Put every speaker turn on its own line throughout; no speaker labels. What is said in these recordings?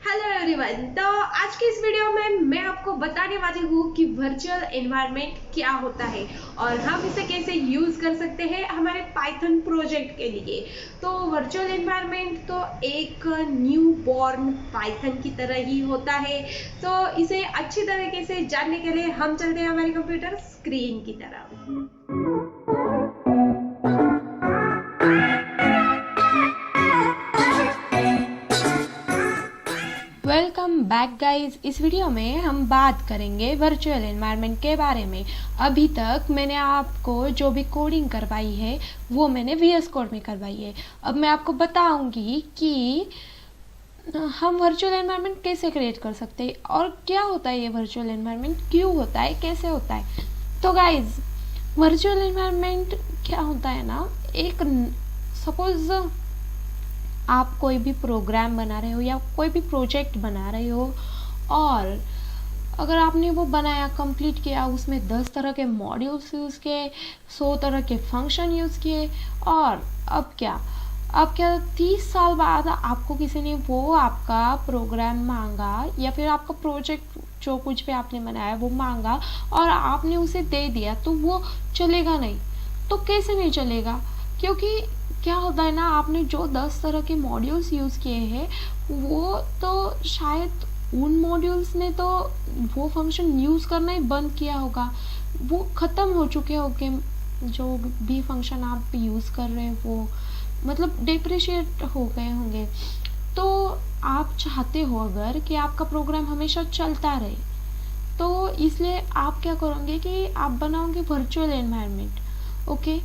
Hello everyone. तो आज की इस वीडियो में मैं आपको बताने वाली हूँ कि वर्चुअल एनवायरनमेंट क्या होता है और हम इसे कैसे यूज़ कर सकते हैं हमारे पाइथन प्रोजेक्ट के लिए। तो वर्चुअल एनवायरनमेंट तो एक न्यू बॉर्न पाइथन की तरह ही होता है। तो इसे अच्छी तरीके से जानने के लिए हम चलते हैं हमारे कंप्यूटर स्क्रीन की तरफ। Welcome back guys. इस वीडियो में हम बात करेंगे वर्चुअल एनवायरनमेंट के बारे में। अभी तक मैंने आपको जो भी कोडिंग करवाई है वो मैंने VS कोड में करवाई है। अब मैं आपको बताऊंगी कि हम वर्चुअल एनवायरनमेंट कैसे क्रिएट कर सकते हैं और क्या होता है ये वर्चुअल एनवायरनमेंट, क्यों होता है, कैसे होता है। तो गाइज, वर्चुअल एनवायरनमेंट क्या होता है ना, एक सपोज आप कोई भी प्रोग्राम बना रहे हो या कोई भी प्रोजेक्ट बना रहे हो और अगर आपने वो बनाया, कंप्लीट किया, उसमें 10 तरह के मॉड्यूल्स यूज़ किए, 100 तरह के फंक्शन यूज़ किए और अब क्या 30 साल बाद आपको किसी ने वो आपका प्रोग्राम मांगा या फिर आपका प्रोजेक्ट जो कुछ भी आपने बनाया वो मांगा और आपने उसे दे दिया, तो वो चलेगा नहीं। तो कैसे नहीं चलेगा? क्योंकि क्या होता है ना, आपने जो 10 तरह के मॉड्यूल्स यूज़ किए हैं वो तो शायद उन मॉड्यूल्स ने तो वो फंक्शन यूज़ करना ही बंद किया होगा, वो ख़त्म हो चुके होंगे। जो भी फंक्शन आप यूज़ कर रहे हैं वो मतलब डिप्रिशिएट हो गए होंगे। तो आप चाहते हो अगर कि आपका प्रोग्राम हमेशा चलता रहे, तो इसलिए आप क्या करोगे कि आप बनाओगे वर्चुअल एनवायरनमेंट। ओके,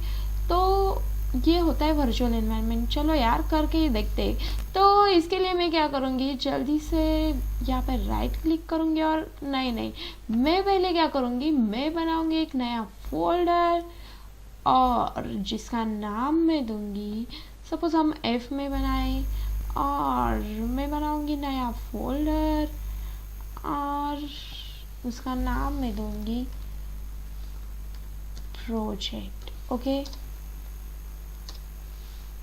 तो ये होता है वर्चुअल एनवायरनमेंट। चलो यार, करके ही देखते हैं। तो इसके लिए मैं क्या करूँगी, जल्दी से यहाँ पर राइट क्लिक करूँगी और नहीं, मैं पहले क्या करूँगी, मैं बनाऊँगी एक नया फोल्डर और जिसका नाम मैं दूँगी, सपोज हम F में बनाएं, और मैं बनाऊँगी नया फोल्डर और उसका नाम मैं दूँगी प्रोजेक्ट। ओके,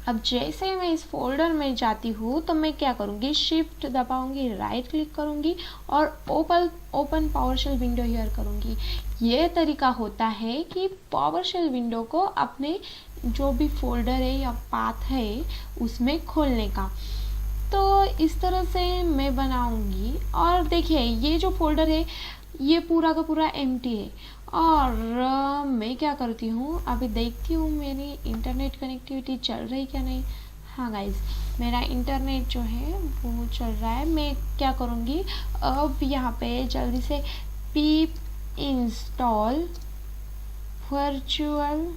अब जैसे मैं इस फोल्डर में जाती हूँ तो मैं क्या करूँगी, शिफ्ट दबाऊँगी, राइट क्लिक करूँगी और ओपन पावरशेल विंडो हियर करूँगी। ये तरीका होता है कि पावरशेल विंडो को अपने जो भी फोल्डर है या पाथ है उसमें खोलने का। तो इस तरह से मैं बनाऊँगी और देखिए ये जो फोल्डर है ये पूरा का पूरा एम्प्टी है। और मैं क्या करती हूँ, अभी देखती हूँ मेरी इंटरनेट कनेक्टिविटी चल रही क्या नहीं। हाँ गाइज, मेरा इंटरनेट जो है वो चल रहा है। मैं क्या करूँगी, अब यहाँ पे जल्दी से pip इंस्टॉल वर्चुअल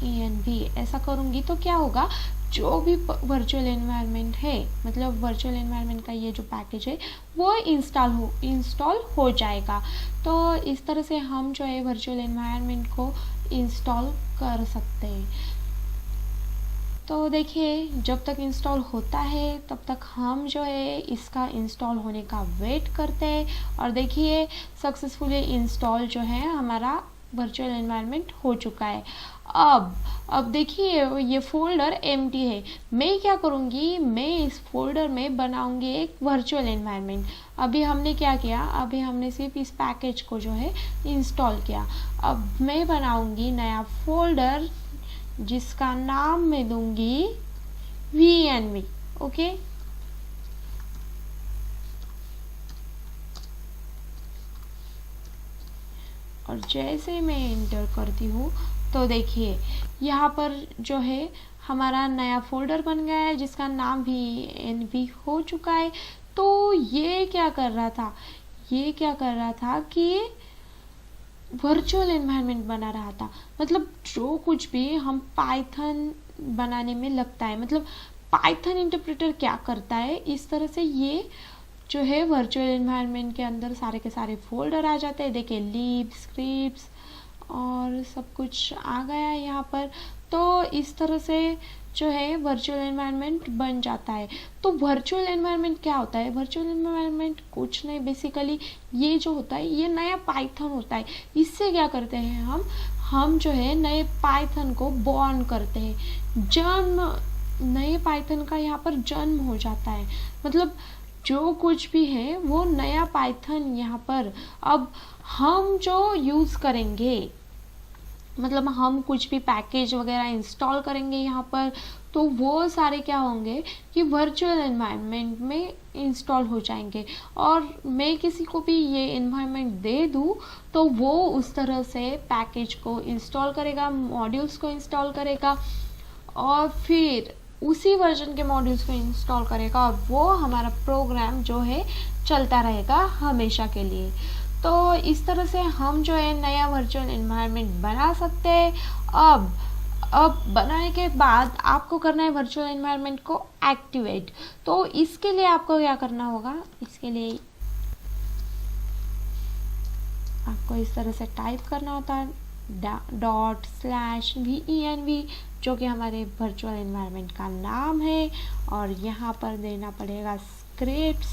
env ऐसा करूँगी तो क्या होगा, जो भी वर्चुअल एनवायरनमेंट है, मतलब वर्चुअल एनवायरनमेंट का ये जो पैकेज है वो इंस्टॉल हो जाएगा। तो इस तरह से हम जो है वर्चुअल एनवायरनमेंट को इंस्टॉल कर सकते हैं। तो देखिए, जब तक इंस्टॉल होता है तब तक हम जो है इसका इंस्टॉल होने का वेट करते हैं। और देखिए सक्सेसफुली इंस्टॉल जो है हमारा वर्चुअल एनवायरनमेंट हो चुका है। अब देखिए ये फोल्डर एम्प्टी है। मैं क्या करूँगी, मैं इस फोल्डर में बनाऊँगी एक वर्चुअल एनवायरनमेंट। अभी हमने क्या किया, अभी हमने सिर्फ इस पैकेज को जो है इंस्टॉल किया। अब मैं बनाऊँगी नया फोल्डर जिसका नाम मैं दूँगी VNV। ओके, और जैसे मैं एंटर करती हूँ तो देखिए यहाँ पर जो है हमारा नया फोल्डर बन गया है जिसका नाम VNV हो चुका है। तो ये क्या कर रहा था कि वर्चुअल एनवायरनमेंट बना रहा था। मतलब जो कुछ भी हम पाइथन बनाने में लगता है, मतलब पाइथन इंटरप्रेटर क्या करता है, इस तरह से ये जो है वर्चुअल एनवायरनमेंट के अंदर सारे के सारे फोल्डर आ जाते हैं। देखिए लिब, स्क्रिप्ट्स और सब कुछ आ गया है यहाँ पर। तो इस तरह से जो है वर्चुअल एनवायरनमेंट बन जाता है। तो वर्चुअल एनवायरनमेंट क्या होता है, वर्चुअल एनवायरनमेंट कुछ नहीं, बेसिकली ये जो होता है ये नया पाइथन होता है। इससे क्या करते हैं हम जो है नए पाइथन को बॉर्न करते हैं, जन्म नए पाइथन का यहाँ पर जन्म हो जाता है। मतलब जो कुछ भी है वो नया पाइथन यहाँ पर अब हम जो यूज़ करेंगे, मतलब हम कुछ भी पैकेज वगैरह इंस्टॉल करेंगे यहाँ पर, तो वो सारे क्या होंगे कि वर्चुअल एनवायरनमेंट में इंस्टॉल हो जाएंगे। और मैं किसी को भी ये एनवायरनमेंट दे दूँ तो वो उस तरह से पैकेज को इंस्टॉल करेगा, मॉड्यूल्स को इंस्टॉल करेगा और फिर उसी वर्जन के मॉड्यूल्स को इंस्टॉल करेगा और वो हमारा प्रोग्राम जो है चलता रहेगा हमेशा के लिए। तो इस तरह से हम जो है नया वर्चुअल एनवायरनमेंट बना सकते हैं। अब बनाने के बाद आपको करना है वर्चुअल एनवायरनमेंट को एक्टिवेट। तो इसके लिए आपको क्या करना होगा, इसके लिए आपको इस तरह से टाइप करना होता है ./venv, जो कि हमारे वर्चुअल एनवायरनमेंट का नाम है। और यहाँ पर देना पड़ेगा स्क्रिप्ट्स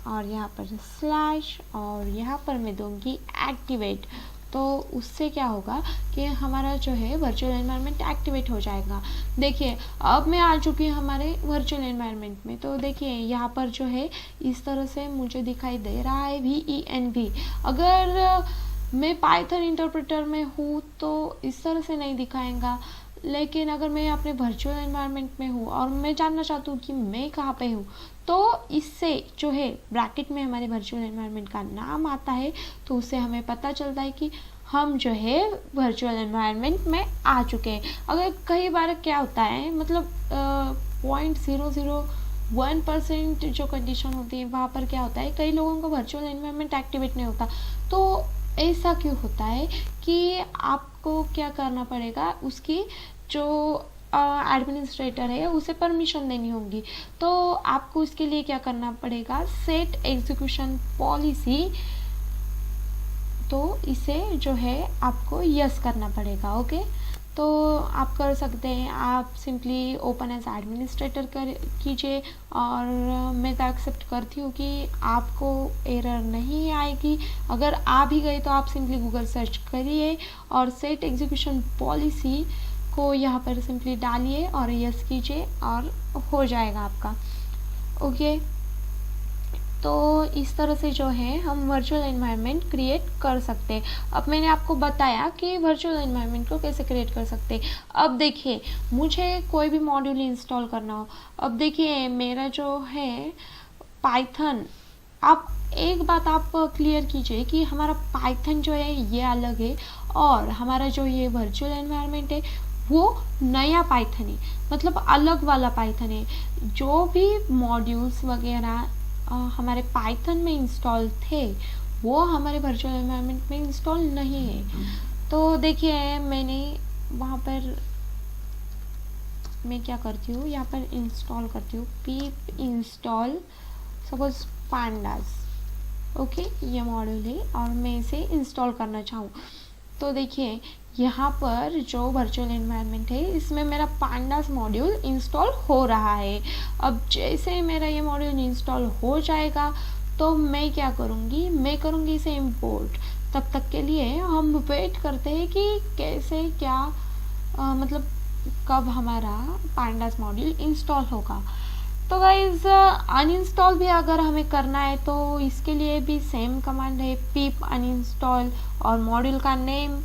और यहाँ पर स्लैश और यहाँ पर मैं दूंगी एक्टिवेट। तो उससे क्या होगा कि हमारा जो है वर्चुअल एनवायरनमेंट एक्टिवेट हो जाएगा। देखिए अब मैं आ चुकी हूँ हमारे वर्चुअल एनवायरनमेंट में। तो देखिए यहाँ पर जो है इस तरह से मुझे दिखाई दे रहा है venv। अगर मैं पाइथन इंटरप्रेटर में हूँ तो इस तरह से नहीं दिखाएगा, लेकिन अगर मैं अपने वर्चुअल एनवायरनमेंट में हूँ और मैं जानना चाहती हूँ कि मैं कहाँ पे हूँ, तो इससे जो है ब्रैकेट में हमारे वर्चुअल एनवायरनमेंट का नाम आता है, तो उससे हमें पता चलता है कि हम जो है वर्चुअल एनवायरनमेंट में आ चुके हैं। अगर कई बार क्या होता है, मतलब 0.001% जो कंडीशन होती है वहाँ पर क्या होता है, कई लोगों का वर्चुअल एनवायरनमेंट एक्टिवेट नहीं होता। तो ऐसा क्यों होता है कि आपको क्या करना पड़ेगा, उसकी जो एडमिनिस्ट्रेटर है उसे परमिशन देनी होगी। तो आपको उसके लिए क्या करना पड़ेगा, सेट एग्जीक्यूशन पॉलिसी, तो इसे जो है आपको यस करना पड़ेगा। ओके, तो आप कर सकते हैं, आप सिंपली ओपन एज एडमिनिस्ट्रेटर कर कीजिए। और मैं तो एक्सेप्ट करती हूँ कि आपको एरर नहीं आएगी। अगर आ भी गई तो आप सिंपली गूगल सर्च करिए और सेट एग्जीक्यूशन पॉलिसी को यहाँ पर सिंपली डालिए और यस कीजिए और हो जाएगा आपका। ओके, तो इस तरह से जो है हम वर्चुअल एनवायरनमेंट क्रिएट कर सकते हैं। अब मैंने आपको बताया कि वर्चुअल एनवायरनमेंट को कैसे क्रिएट कर सकते हैं। अब देखिए मुझे कोई भी मॉड्यूल इंस्टॉल करना हो, अब देखिए मेरा जो है पाइथन, आप एक बात आप क्लियर कीजिए कि हमारा पाइथन जो है ये अलग है और हमारा जो ये वर्चुअल एनवायरनमेंट है वो नया पाइथन है, मतलब अलग वाला पाइथन है। जो भी मॉड्यूल्स वगैरह हमारे पाइथन में इंस्टॉल थे वो हमारे वर्चुअल एनवायरनमेंट में इंस्टॉल नहीं है। तो देखिए मैंने वहाँ पर मैं क्या करती हूँ, यहाँ पर इंस्टॉल करती हूँ pip install suppose pandas। Okay, ये मॉड्यूल है और मैं इसे इंस्टॉल करना चाहूँ। तो देखिए यहाँ पर जो वर्चुअल एनवायरनमेंट है इसमें मेरा pandas मॉड्यूल इंस्टॉल हो रहा है। अब जैसे मेरा ये मॉड्यूल इंस्टॉल हो जाएगा तो मैं क्या करूँगी, मैं करूँगी इसे इंपोर्ट। तब तक के लिए हम वेट करते हैं कि कैसे क्या मतलब कब हमारा pandas मॉड्यूल इंस्टॉल होगा। तो गाइज अनइंस्टॉल भी अगर हमें करना है तो इसके लिए भी सेम कमांड है pip अनइंस्टॉल और मॉड्यूल का नेम।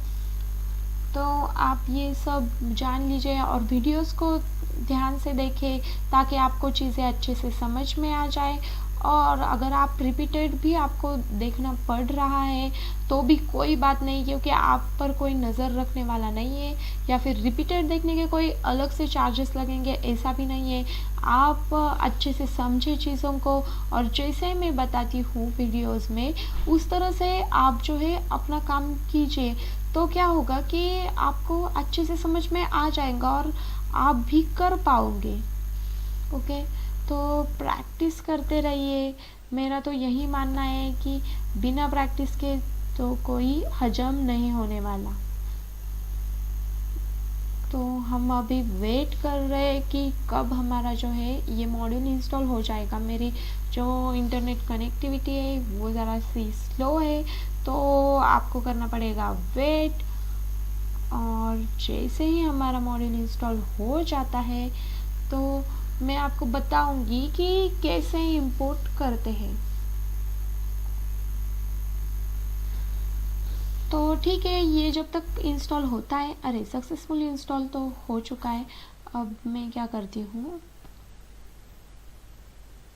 तो आप ये सब जान लीजिए और वीडियोस को ध्यान से देखें ताकि आपको चीज़ें अच्छे से समझ में आ जाए। और अगर आप रिपीटेड भी आपको देखना पड़ रहा है तो भी कोई बात नहीं, क्योंकि आप पर कोई नज़र रखने वाला नहीं है या फिर रिपीटेड देखने के कोई अलग से चार्जेस लगेंगे, ऐसा भी नहीं है। आप अच्छे से समझे चीज़ों को और जैसे मैं बताती हूँ वीडियोस में उस तरह से आप जो है अपना काम कीजिए, तो क्या होगा कि आपको अच्छे से समझ में आ जाएगा और आप भी कर पाओगे। ओके, तो प्रैक्टिस करते रहिए। मेरा तो यही मानना है कि बिना प्रैक्टिस के तो कोई हजम नहीं होने वाला। तो हम अभी वेट कर रहे हैं कि कब हमारा जो है ये मॉड्यूल इंस्टॉल हो जाएगा। मेरी जो इंटरनेट कनेक्टिविटी है वो ज़रा सी स्लो है, तो आपको करना पड़ेगा वेट। और जैसे ही हमारा मॉड्यूल इंस्टॉल हो जाता है तो मैं आपको बताऊंगी कि कैसे इंपोर्ट करते हैं। तो ठीक है, ये जब तक इंस्टॉल होता है, अरे सक्सेसफुली इंस्टॉल तो हो चुका है। अब मैं क्या करती हूँ,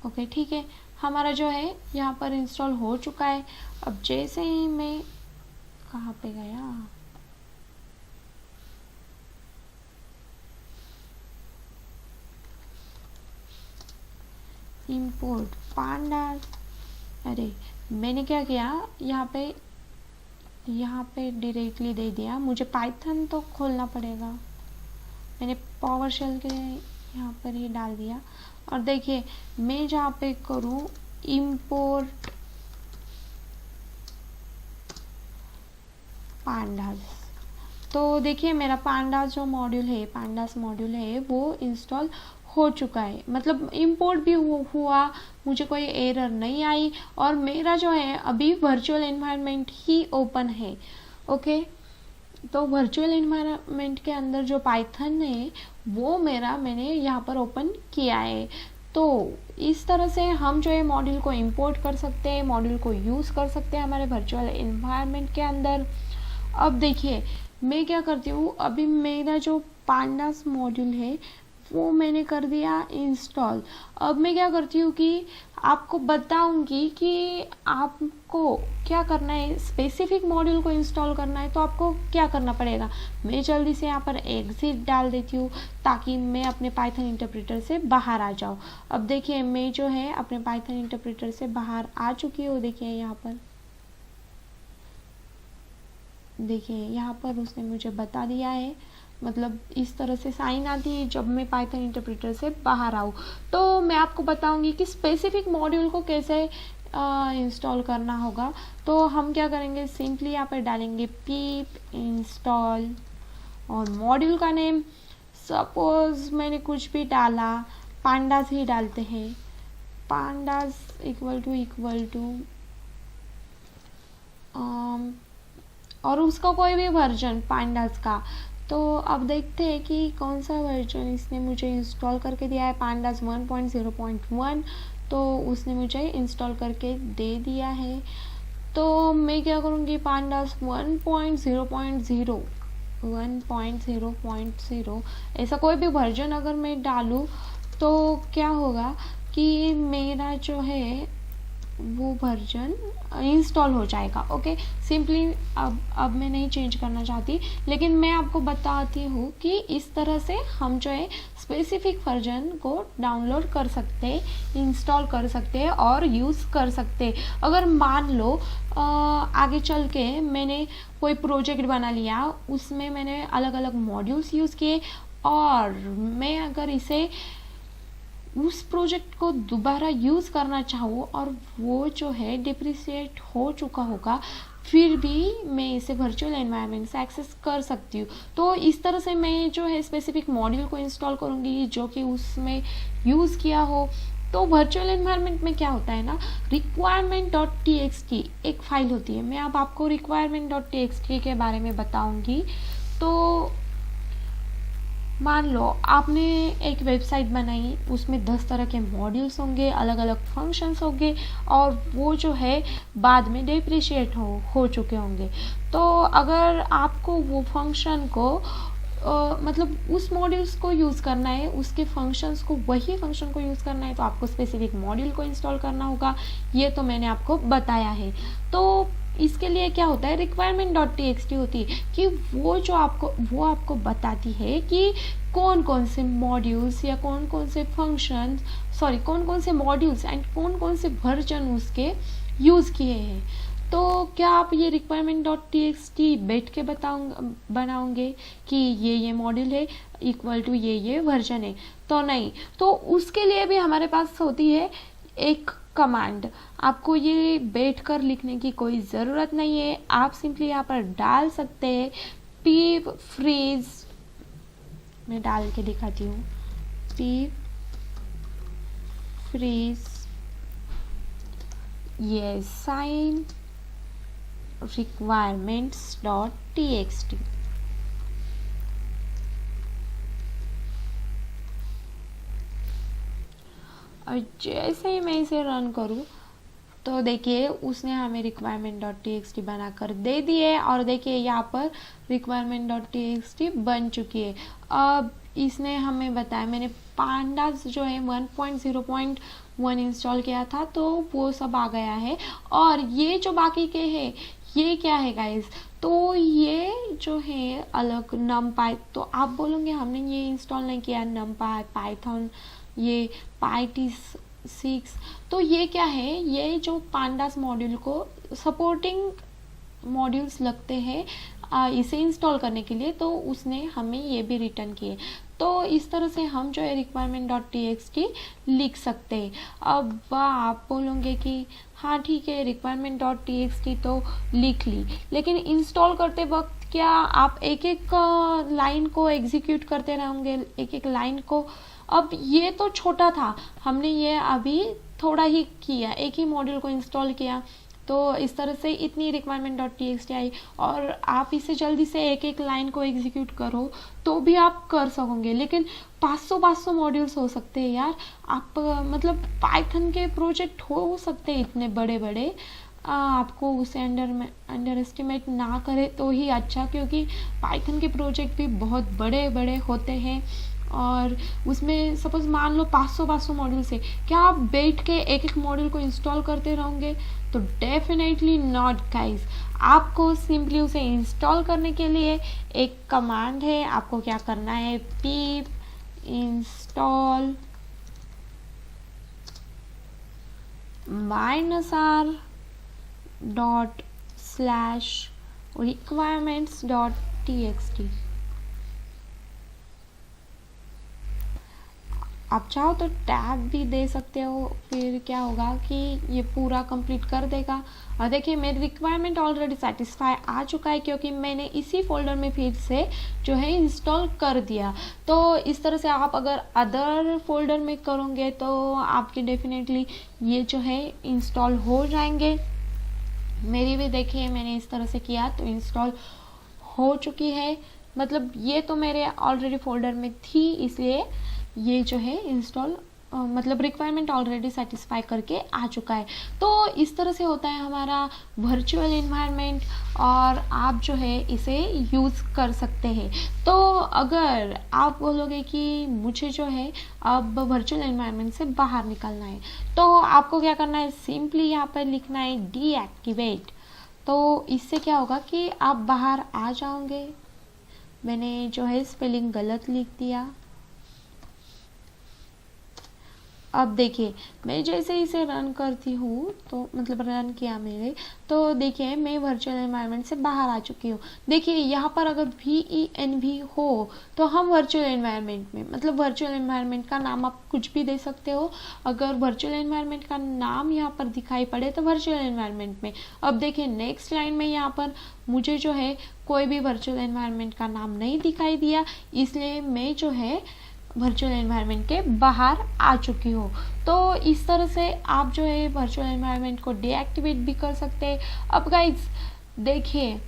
ओके ठीक है, हमारा जो है यहाँ पर इंस्टॉल हो चुका है। अब जैसे ही मैं, कहाँ पे गया, इंपोर्ट पांडास, अरे मैंने क्या किया, यहाँ पे डायरेक्टली दे दिया। मुझे पाइथन तो खोलना पड़ेगा, मैंने पावर शेल के यहाँ पर ही डाल दिया। और देखिए मैं जहाँ पे करूँ इंपोर्ट पांडास, तो देखिए मेरा पांडास जो मॉड्यूल है, पांडास मॉड्यूल है, वो इंस्टॉल हो चुका है। मतलब इंपोर्ट भी हुआ, मुझे कोई एरर नहीं आई, और मेरा जो है अभी वर्चुअल एनवायरनमेंट ही ओपन है। ओके, तो वर्चुअल एनवायरनमेंट के अंदर जो पाइथन है वो मैंने यहाँ पर ओपन किया है। तो इस तरह से हम जो है मॉड्यूल को इंपोर्ट कर सकते हैं, मॉड्यूल को यूज़ कर सकते हैं हमारे वर्चुअल एनवायरनमेंट के अंदर। अब देखिए मैं क्या करती हूँ, अभी मेरा जो पांडास मॉड्यूल है वो मैंने कर दिया इंस्टॉल। अब मैं क्या करती हूँ कि आपको बताऊंगी कि आपको क्या करना है। स्पेसिफिक मॉड्यूल को इंस्टॉल करना है तो आपको क्या करना पड़ेगा। मैं जल्दी से यहाँ पर एग्जिट डाल देती हूँ ताकि मैं अपने पाइथन इंटरप्रेटर से बाहर आ जाऊँ। अब देखिए मैं जो है अपने पाइथन इंटरप्रेटर से बाहर आ चुकी हूँ। देखिए यहाँ पर उसने मुझे बता दिया है, मतलब इस तरह से साइन आती है जब मैं पाइथन इंटरप्रेटर से बाहर आऊँ। तो मैं आपको बताऊंगी कि स्पेसिफिक मॉड्यूल को कैसे इंस्टॉल करना होगा। तो हम क्या करेंगे, सिंपली यहाँ पर डालेंगे pip इंस्टॉल और मॉड्यूल का नेम सपोज मैंने कुछ भी डाला, पांडास ही डालते हैं, पांडास इक्वल टू और उसका कोई भी वर्जन पांडास का। तो अब देखते हैं कि कौन सा वर्जन इसने मुझे इंस्टॉल करके दिया है। पांडास 1.0.1 तो उसने मुझे इंस्टॉल करके दे दिया है। तो मैं क्या करूँगी, पांडास 1.0 ऐसा कोई भी वर्जन अगर मैं डालूँ तो क्या होगा कि मेरा जो है वो वर्जन इंस्टॉल हो जाएगा। ओके, सिंपली अब मैं नहीं चेंज करना चाहती, लेकिन मैं आपको बताती हूँ कि इस तरह से हम जो है स्पेसिफिक वर्जन को डाउनलोड कर सकते हैं, इंस्टॉल कर सकते हैं और यूज़ कर सकते हैं। अगर मान लो आगे चल के मैंने कोई प्रोजेक्ट बना लिया, उसमें मैंने अलग अलग मॉड्यूल्स यूज़ किए और मैं अगर इसे उस प्रोजेक्ट को दोबारा यूज़ करना चाहूँ और वो जो है डिप्रिशिएट हो चुका होगा, फिर भी मैं इसे वर्चुअल एनवायरनमेंट से एक्सेस कर सकती हूँ। तो इस तरह से मैं जो है स्पेसिफिक मॉड्यूल को इंस्टॉल करूँगी जो कि उसमें यूज़ किया हो। तो वर्चुअल एनवायरनमेंट में क्या होता है ना, requirement.txt एक फाइल होती है। मैं अब आपको requirement.txt के बारे में बताऊँगी। तो मान लो आपने एक वेबसाइट बनाई, उसमें 10 तरह के मॉड्यूल्स होंगे, अलग अलग फंक्शंस होंगे और वो जो है बाद में डिप्रिशिएट हो चुके होंगे। तो अगर आपको वो फंक्शन को मतलब उस मॉड्यूल्स को यूज़ करना है, उसके फंक्शंस को, वही फंक्शन को यूज़ करना है, तो आपको स्पेसिफिक मॉड्यूल को इंस्टॉल करना होगा। ये तो मैंने आपको बताया है। तो इसके लिए क्या होता है, requirement.txt होती है कि वो आपको बताती है कि कौन कौन से मॉड्यूल्स या कौन कौन से फंक्शन, कौन कौन से मॉड्यूल्स एंड कौन कौन से वर्जन उसके यूज़ किए हैं। तो क्या आप ये requirement.txt बैठ के बनाओगे कि ये मॉड्यूल है इक्वल टू ये वर्जन है, तो नहीं। तो उसके लिए भी हमारे पास होती है एक कमांड। आपको ये बैठकर लिखने की कोई ज़रूरत नहीं है, आप सिंपली यहाँ पर डाल सकते हैं pip freeze, मैं डाल के दिखाती हूँ, pip freeze ये sign requirements.txt। और जैसे ही मैं इसे रन करूँ तो देखिए उसने हमें requirement.txt बनाकर दे दिए और देखिए यहाँ पर requirement.txt बन चुकी है। अब इसने हमें बताया, मैंने pandas जो है 1.0.1 इंस्टॉल किया था तो वो सब आ गया है। और ये जो बाकी के हैं ये क्या है गाइस, तो ये जो है अलग numpy, तो आप बोलोगे हमने ये इंस्टॉल नहीं किया numpy, पाइथन, ये pyt6, तो ये क्या है, ये जो pandas मॉड्यूल को सपोर्टिंग मॉड्यूल्स लगते हैं इसे इंस्टॉल करने के लिए, तो उसने हमें ये भी रिटर्न किए। तो इस तरह से हम जो है requirement.txt लिख सकते हैं। अब आप बोलोगे कि हाँ ठीक है requirement.txt तो लिख ली, लेकिन इंस्टॉल करते वक्त क्या आप एक एक लाइन को एग्जीक्यूट करते रहोगे, एक एक लाइन को? अब ये तो छोटा था, हमने ये अभी थोड़ा ही किया, एक ही मॉड्यूल को इंस्टॉल किया, तो इस तरह से इतनी requirement.txt आई। और आप इसे जल्दी से एक एक लाइन को एग्जीक्यूट करो तो भी आप कर सकोगे, लेकिन 500 मॉड्यूल्स हो सकते हैं यार। आप मतलब पाइथन के प्रोजेक्ट हो सकते हैं इतने बड़े बड़े, आपको उसे अंडर एस्टिमेट ना करे तो ही अच्छा, क्योंकि पाइथन के प्रोजेक्ट भी बहुत बड़े बड़े होते हैं। और उसमें सपोज मान लो 500 मॉड्यूल से क्या आप बैठ के एक एक मॉड्यूल को इंस्टॉल करते रहोगे? तो डेफिनेटली नॉट गाइस। आपको सिंपली उसे इंस्टॉल करने के लिए एक कमांड है, आपको क्या करना है, pip install -r./requirements.txt। आप चाहो तो टैब भी दे सकते हो, फिर क्या होगा कि ये पूरा कंप्लीट कर देगा। और देखिए मेरी रिक्वायरमेंट ऑलरेडी सेटिस्फाई आ चुका है, क्योंकि मैंने इसी फोल्डर में फिर से जो है इंस्टॉल कर दिया। तो इस तरह से आप अगर अदर फोल्डर में करोगे तो आपके डेफिनेटली ये जो है इंस्टॉल हो जाएंगे। मेरी भी देखिए मैंने इस तरह से किया तो इंस्टॉल हो चुकी है, मतलब ये तो मेरे ऑलरेडी फोल्डर में थी, इसलिए ये जो है इंस्टॉल मतलब रिक्वायरमेंट ऑलरेडी सेटिस्फाई करके आ चुका है। तो इस तरह से होता है हमारा वर्चुअल एनवायरनमेंट, और आप जो है इसे यूज़ कर सकते हैं। तो अगर आप बोलोगे कि मुझे जो है अब वर्चुअल एनवायरनमेंट से बाहर निकलना है, तो आपको क्या करना है, सिंपली यहाँ पर लिखना है डीएक्टिवेट। तो इससे क्या होगा कि आप बाहर आ जाओगे। मैंने जो है स्पेलिंग गलत लिख दिया। अब देखिए मैं जैसे इसे रन करती हूँ, तो मतलब रन किया मेरे, तो देखिए मैं वर्चुअल एनवायरनमेंट से बाहर आ चुकी हूँ। देखिए यहाँ पर अगर VENV हो तो हम वर्चुअल एनवायरनमेंट में, मतलब वर्चुअल एनवायरनमेंट का नाम आप कुछ भी दे सकते हो। अगर वर्चुअल एनवायरनमेंट का नाम यहाँ पर दिखाई पड़े तो वर्चुअल एनवायरनमेंट में। अब देखिए नेक्स्ट लाइन में यहाँ पर मुझे जो है कोई भी वर्चुअल एनवायरनमेंट का नाम नहीं दिखाई दिया, इसलिए मैं जो है वर्चुअल एनवायरनमेंट के बाहर आ चुकी हो। तो इस तरह से आप जो है वर्चुअल एनवायरनमेंट को डीएक्टिवेट भी कर सकते हैं। अब गाइज देखिए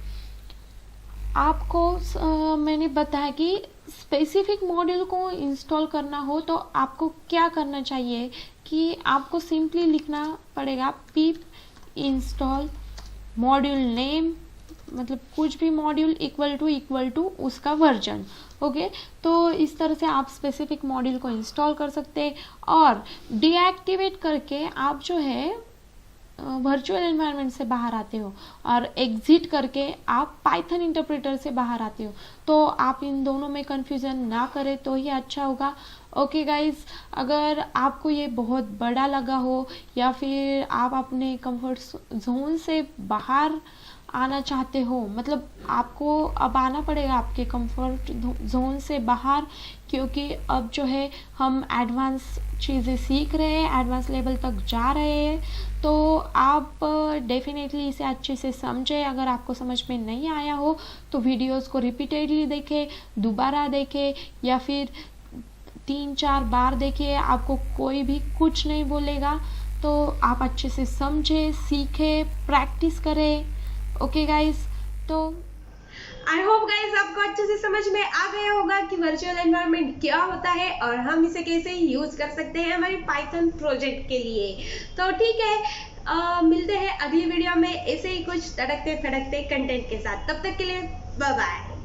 आपको मैंने बताया कि स्पेसिफिक मॉड्यूल को इंस्टॉल करना हो तो आपको क्या करना चाहिए कि आपको सिंपली लिखना पड़ेगा pip install मॉड्यूल नेम, मतलब कुछ भी मॉड्यूल इक्वल टू उसका वर्जन। ओके, तो इस तरह से आप स्पेसिफिक मॉड्यूल को इंस्टॉल कर सकते हैं और डीएक्टिवेट करके आप जो है वर्चुअल एनवायरनमेंट से बाहर आते हो और एग्जिट करके आप पाइथन इंटरप्रेटर से बाहर आते हो। तो आप इन दोनों में कंफ्यूजन ना करें तो ही अच्छा होगा। ओके गाइज, अगर आपको ये बहुत बड़ा लगा हो या फिर आप अपने कंफर्ट जोन से बाहर आना चाहते हो, मतलब आपको अब आना पड़ेगा आपके कंफर्ट जोन से बाहर, क्योंकि अब जो है हम एडवांस चीज़ें सीख रहे हैं, एडवांस लेवल तक जा रहे हैं। तो आप डेफिनेटली इसे अच्छे से समझें। अगर आपको समझ में नहीं आया हो तो वीडियोस को रिपीटेडली देखें, दोबारा देखें या फिर 3-4 बार देखें, आपको कोई भी कुछ नहीं बोलेगा। तो आप अच्छे से समझें, सीखें, प्रैक्टिस करें। ओके गाइस, तो
आई होप गाइस आपको अच्छे से समझ में आ गया होगा कि वर्चुअल एनवायरनमेंट क्या होता है और हम इसे कैसे यूज कर सकते हैं हमारे पाइथन प्रोजेक्ट के लिए। तो ठीक है, मिलते हैं अगली वीडियो में ऐसे ही कुछ तड़कते फड़कते कंटेंट के साथ। तब तक के लिए बाय बाय।